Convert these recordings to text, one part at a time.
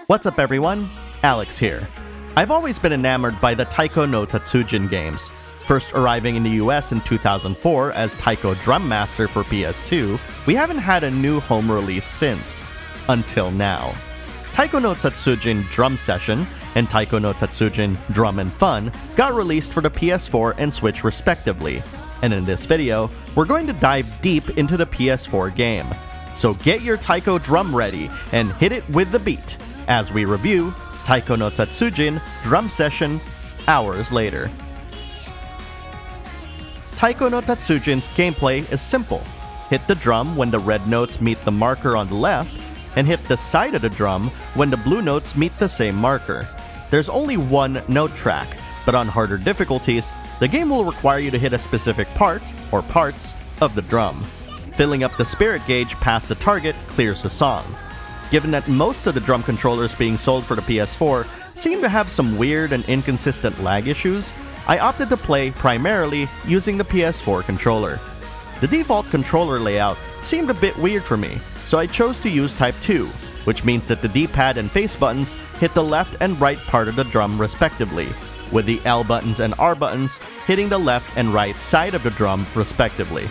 What's up everyone? Alex here. I've always been enamored by the Taiko no Tatsujin games, first arriving in the US in 2004 as Taiko Drum Master for PS2. We haven't had a new home release since, until now. Taiko no Tatsujin Drum Session and Taiko no Tatsujin Drum and Fun got released for the PS4 and Switch respectively, and in this video, we're going to dive deep into the PS4 game. So get your Taiko drum ready and hit it with the beat as we review Taiko no Tatsujin Drum Session hours later. Taiko no Tatsujin's gameplay is simple. Hit the drum when the red notes meet the marker on the left, and hit the side of the drum when the blue notes meet the same marker. There's only one note track, but on harder difficulties, the game will require you to hit a specific part, or parts, of the drum. Filling up the spirit gauge past the target clears the song. Given that most of the drum controllers being sold for the PS4 seem to have some weird and inconsistent lag issues, I opted to play primarily using the PS4 controller. The default controller layout seemed a bit weird for me, so I chose to use Type 2, which means that the D-pad and face buttons hit the left and right part of the drum respectively, with the L buttons and R buttons hitting the left and right side of the drum respectively.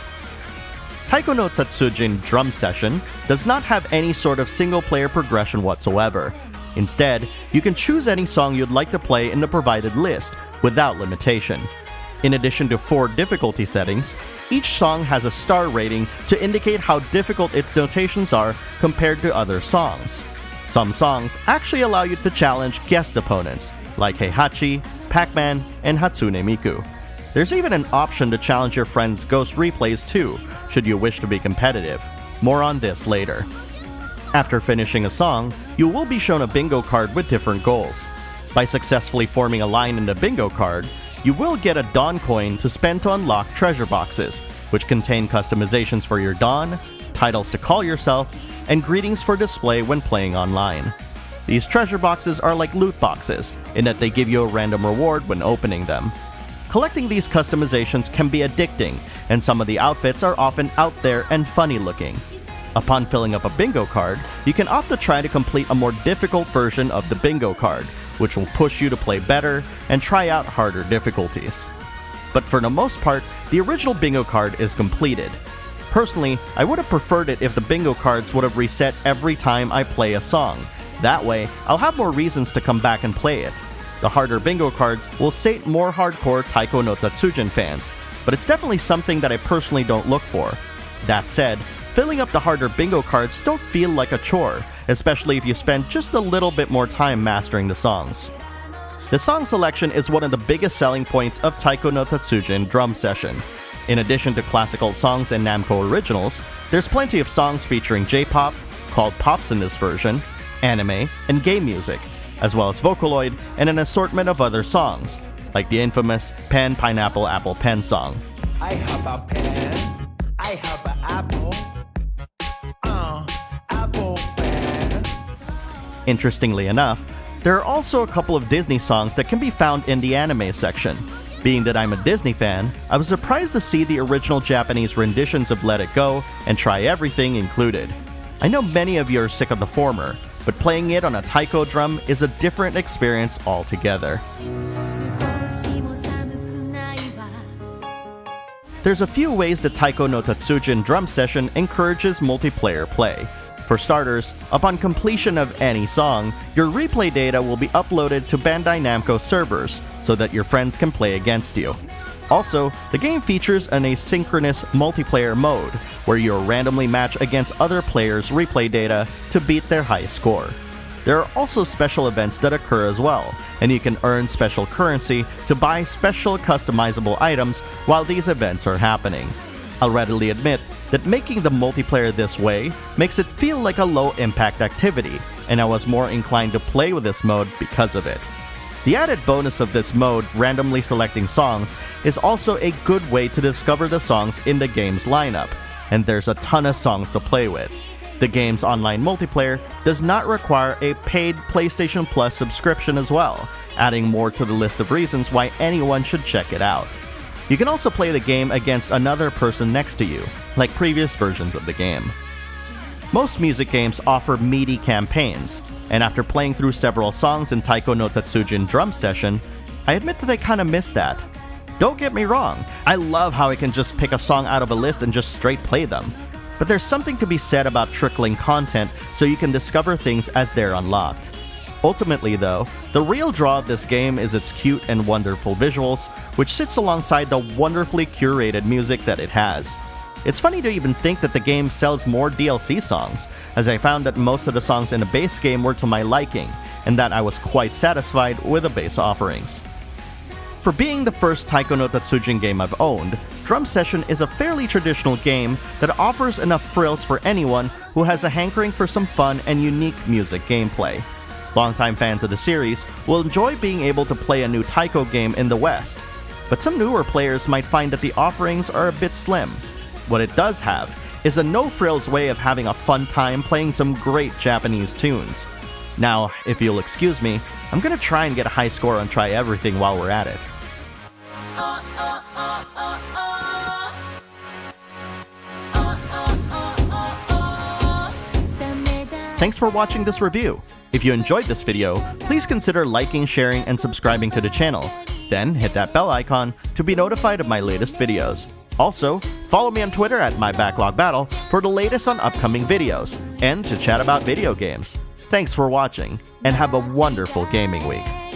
Taiko no Tatsujin Drum Session does not have any sort of single-player progression whatsoever. Instead, you can choose any song you'd like to play in the provided list, without limitation. In addition to 4 difficulty settings, each song has a star rating to indicate how difficult its notations are compared to other songs. Some songs actually allow you to challenge guest opponents, like Heihachi, Pac-Man, and Hatsune Miku. There's even an option to challenge your friend's ghost replays too, should you wish to be competitive. More on this later. After finishing a song, you will be shown a bingo card with different goals. By successfully forming a line in the bingo card, you will get a Dawn coin to spend to unlock treasure boxes, which contain customizations for your Dawn, titles to call yourself, and greetings for display when playing online. These treasure boxes are like loot boxes, in that they give you a random reward when opening them. Collecting these customizations can be addicting, and some of the outfits are often out there and funny looking. Upon filling up a bingo card, you can opt to try to complete a more difficult version of the bingo card, which will push you to play better and try out harder difficulties. But for the most part, the original bingo card is completed. Personally, I would have preferred it if the bingo cards would have reset every time I play a song. That way, I'll have more reasons to come back and play it. The harder bingo cards will sate more hardcore Taiko no Tatsujin fans, but it's definitely something that I personally don't look for. That said, filling up the harder bingo cards don't feel like a chore, especially if you spend just a little bit more time mastering the songs. The song selection is one of the biggest selling points of Taiko no Tatsujin Drum Session. In addition to classical songs and Namco originals, there's plenty of songs featuring J-pop, called pops in this version, anime, and game music, as well as Vocaloid and an assortment of other songs, like the infamous Pen Pineapple Apple Pen song. I have a pen, I have an apple, apple pen. Interestingly enough, there are also a couple of Disney songs that can be found in the anime section. Being that I'm a Disney fan, I was surprised to see the original Japanese renditions of Let It Go and Try Everything included. I know many of you are sick of the former, but playing it on a taiko drum is a different experience altogether. There's a few ways the Taiko no Tatsujin Drum Session encourages multiplayer play. For starters, upon completion of any song, your replay data will be uploaded to Bandai Namco servers so that your friends can play against you. Also, the game features an asynchronous multiplayer mode, where you'll randomly match against other players' replay data to beat their high score. There are also special events that occur as well, and you can earn special currency to buy special customizable items while these events are happening. I'll readily admit that making the multiplayer this way makes it feel like a low-impact activity, and I was more inclined to play with this mode because of it. The added bonus of this mode, randomly selecting songs, is also a good way to discover the songs in the game's lineup, and there's a ton of songs to play with. The game's online multiplayer does not require a paid PlayStation Plus subscription as well, adding more to the list of reasons why anyone should check it out. You can also play the game against another person next to you, like previous versions of the game. Most music games offer meaty campaigns, and after playing through several songs in Taiko no Tatsujin Drum Session, I admit that I kinda miss that. Don't get me wrong, I love how I can just pick a song out of a list and just straight play them. But there's something to be said about trickling content so you can discover things as they're unlocked. Ultimately though, the real draw of this game is its cute and wonderful visuals, which sits alongside the wonderfully curated music that it has. It's funny to even think that the game sells more DLC songs, as I found that most of the songs in the base game were to my liking, and that I was quite satisfied with the base offerings. For being the first Taiko no Tatsujin game I've owned, Drum Session is a fairly traditional game that offers enough thrills for anyone who has a hankering for some fun and unique music gameplay. Longtime fans of the series will enjoy being able to play a new Taiko game in the West, but some newer players might find that the offerings are a bit slim. What it does have is a no-frills way of having a fun time playing some great Japanese tunes. Now, if you'll excuse me, I'm gonna try and get a high score on Try Everything while we're at it. Thanks for watching this review. If you enjoyed this video, please consider liking, sharing, and subscribing to the channel. Then hit that bell icon to be notified of my latest videos. Also, follow me on Twitter at MyBacklogBattle for the latest on upcoming videos, and to chat about video games. Thanks for watching, and have a wonderful gaming week.